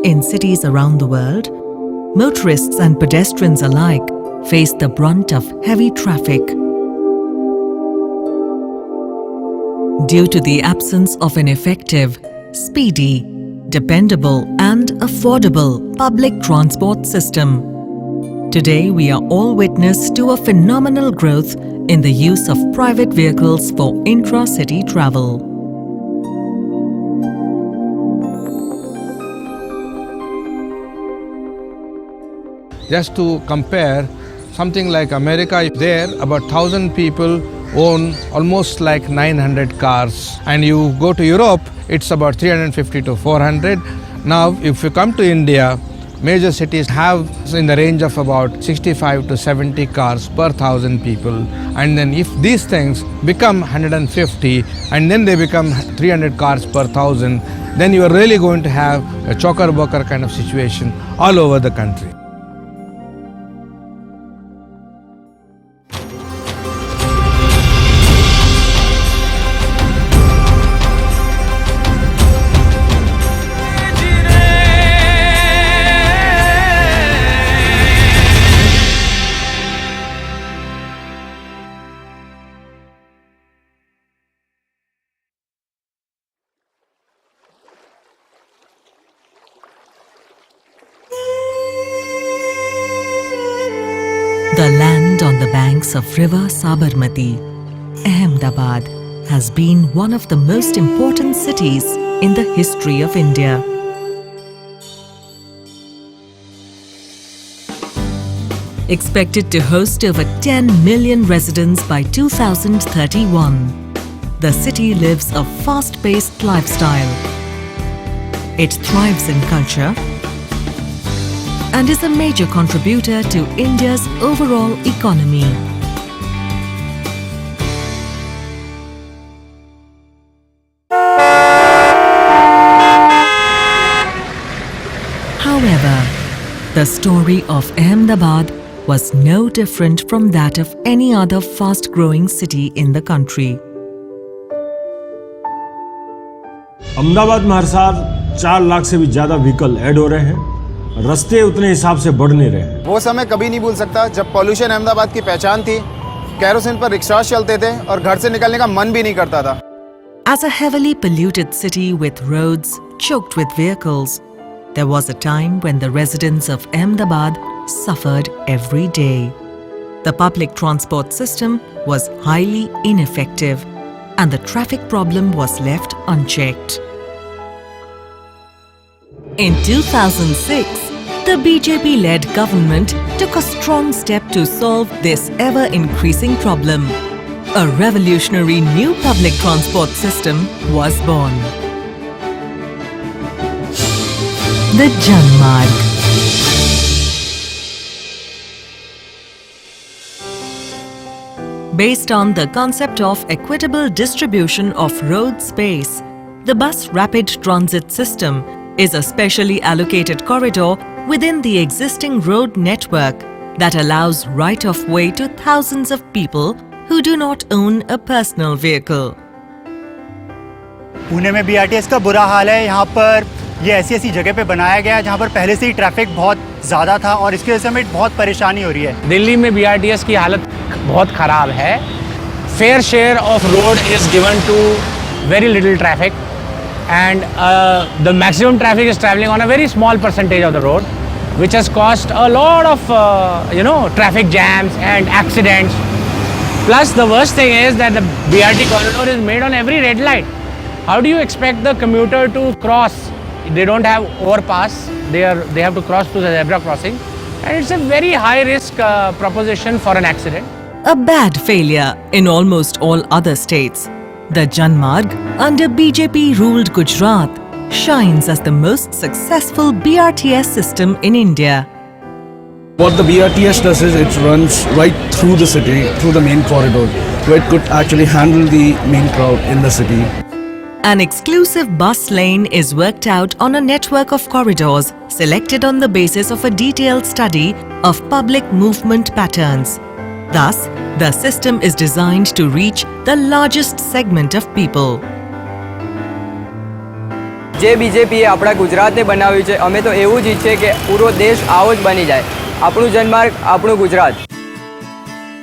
In cities around the world, motorists and pedestrians alike face the brunt of heavy traffic. Due to the absence of an effective, speedy, dependable and affordable public transport system, today we are all witness to a phenomenal growth in the use of private vehicles for intra-city travel. Just to compare, something like America, there about 1,000 people own almost like 900 cars. And you go to Europe, it's about 350 to 400. Now, if you come to India, major cities have in the range of about 65 to 70 cars per 1,000 people. And then if these things become 150 and then they become 300 cars per 1,000, then you are really going to have a choker-boker kind of situation all over the country. The land on the banks of river Sabarmati, Ahmedabad, has been one of the most important cities in the history of India. Expected to host over 10 million residents by 2031, the city lives a fast-paced lifestyle. It thrives in culture and is a major contributor to India's overall economy. However, the story of Ahmedabad was no different from that of any other fast-growing city in the country. Ahmedabad में हर साल 4 लाख से भी ज्यादा vehicle add हो रहे हैं। रास्ते उतने हिसाब से बढ़ नहीं रहे हैं। वो समय कभी नहीं भूल सकता जब पॉल्यूशन अहमदाबाद की पहचान थी, कैरोसिन पर रिक्शास चलते थे और घर से निकलने का मन भी नहीं करता था। As a heavily polluted city with roads choked with vehicles, there was a time when the residents of Ahmedabad suffered every day. The public transport system was highly ineffective and the traffic problem was left unchecked. In 2006, the BJP-led government took a strong step to solve this ever-increasing problem. A revolutionary new public transport system was born. The Janmarg. Based on the concept of equitable distribution of road space, the bus rapid transit system is a specially allocated corridor within the existing road network that allows right-of-way to thousands of people who do not own a personal vehicle. Pune में BRTS का बुरा हाल है। यहाँ पर ये ऐसी जगह पे बनाया गया है जहाँ पर पहले से ही ट्रैफिक बहुत ज़्यादा था और इसकी वजह से हमें बहुत परेशानी हो रही है। दिल्ली में बीआरटीएस की हालत बहुत ख़राब है। Fair share of road is given to very little traffic and the maximum traffic is traveling on a very small percentage of the road, which has caused a lot of traffic jams and accidents. Plus the worst thing is that the BRT corridor is made on every red light. How do you expect the commuter to cross? They don't have overpass. They have to cross to the zebra crossing, and it's a very high risk proposition for an accident. A bad failure in almost all other states, the Janmarg under BJP-ruled Gujarat shines as the most successful BRTS system in India. What the BRTS does is it runs right through the city, through the main corridor, where it could actually handle the main crowd in the city. An exclusive bus lane is worked out on a network of corridors selected on the basis of a detailed study of public movement patterns. Thus, the system is designed to reach the largest segment of people. જે બીજેપીએ આપણા ગુજરાતને બનાવ્યું છે, અમે તો એવું જ ઈચ્છીએ કે પૂરો દેશ આવો જ બની જાય. આપણું જન્માર્ગ, આપણું Gujarat.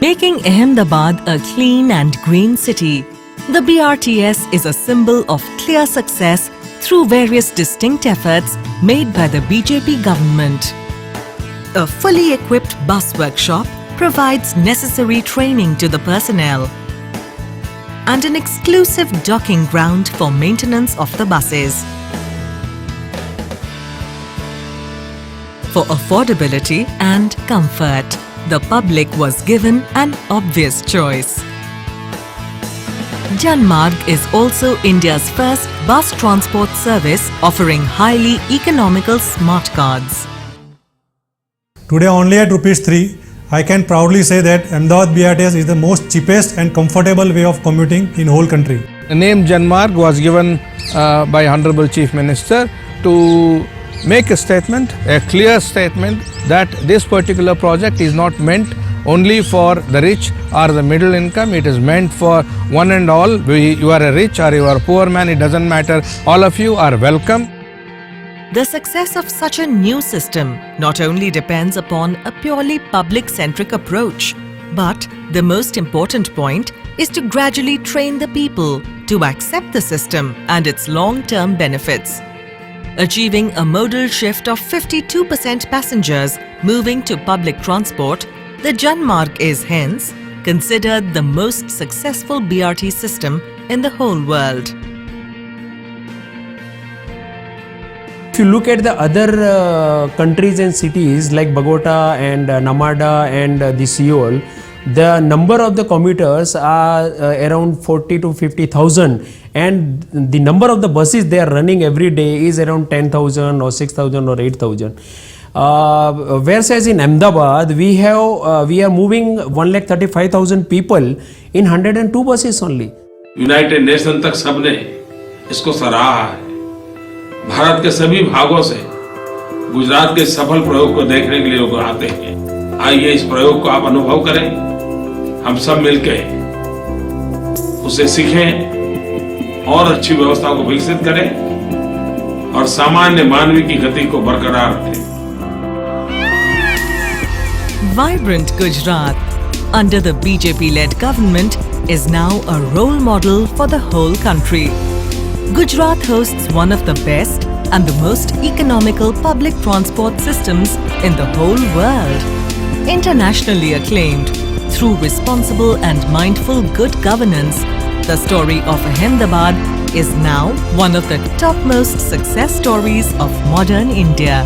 Making Ahmedabad a clean and green city, the BRTS is a symbol of clear success through various distinct efforts made by the BJP government. A fully equipped bus workshop provides necessary training to the personnel and an exclusive docking ground for maintenance of the buses. For affordability and comfort, the public was given an obvious choice. Janmarg is also India's first bus transport service offering highly economical smart cards. Today only at ₹3, I can proudly say that Ahmedabad BRTS is the most cheapest and comfortable way of commuting in whole country. The name Janmarg was given by Honorable Chief Minister to make a statement, a clear statement that this particular project is not meant only for the rich or the middle income. It is meant for one and all. You are a rich or you are a poor man, it doesn't matter. All of you are welcome. The success of such a new system not only depends upon a purely public-centric approach, but the most important point is to gradually train the people to accept the system and its long-term benefits. Achieving a modal shift of 52% passengers moving to public transport, the Janmarg is hence considered the most successful BRT system in the whole world. If you look at the other countries and cities like Bogota and Namada and the Seoul, the number of the commuters are around 40 to 50,000 and the number of the buses they are running every day is around 10,000 or 6,000 or 8,000. Whereas in Ahmedabad we are moving 1,35,000 people in 102 buses only. United nation तक सबने इसको सराहा है. भारत के सभी भागों से गुजरात के सफल प्रयोग को देखने के लिए लोग आते हैं. आइए इस प्रयोग को आप अनुभव करें, हम सब मिलकर उसे सीखें और अच्छी व्यवस्था को विकसित करें और सामान्य मानवीय की गति को बरकरार रखें. Vibrant Gujarat under the BJP-led government is now a role model for the whole country. Gujarat hosts one of the best and the most economical public transport systems in the whole world. Internationally acclaimed through responsible and mindful good governance, the story of Ahmedabad is now one of the topmost success stories of modern India.